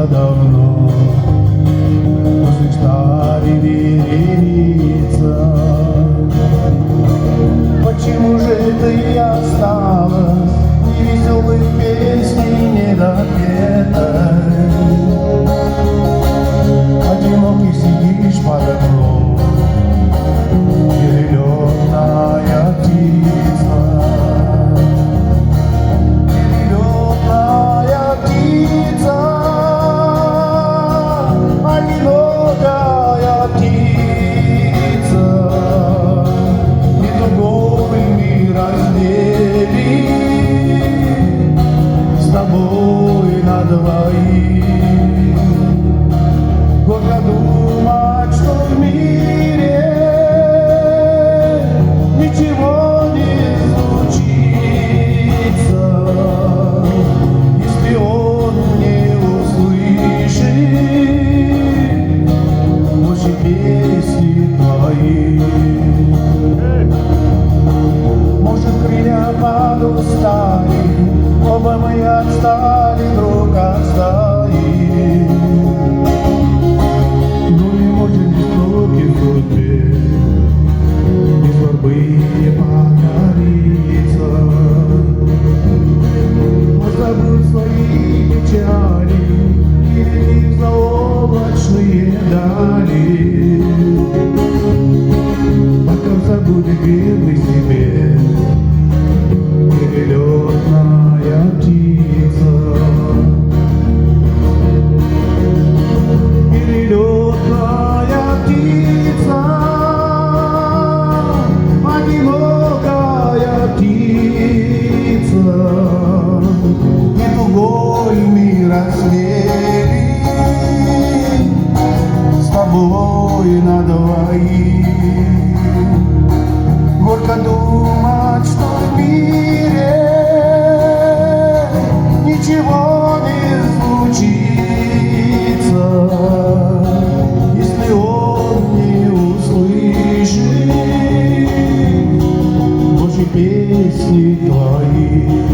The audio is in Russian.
было давно, после стали вереница. Почему же ты осталась, и веселых песней недопетой? Одинокий сидишь под окном, перелетная птица. Перелетная птица, одинокая птица, и другой мир раздели с тобой на двоих. Горько думать, что в мире ничего не случится, если он не услышит больше песни твои. Может, крылья подустали, оба мы отстали друг от стаи. Без борьбы не покориться. Может, забудь свои печали и лети в заоблачные дали. Пока забудет бедный себе перелетная птица. Перелетная птица, одинокая птица, и тугой мир рассвели с тобой на двоих. Горько думать, что в мире ничего не случится, если он не услышит больше песни твои.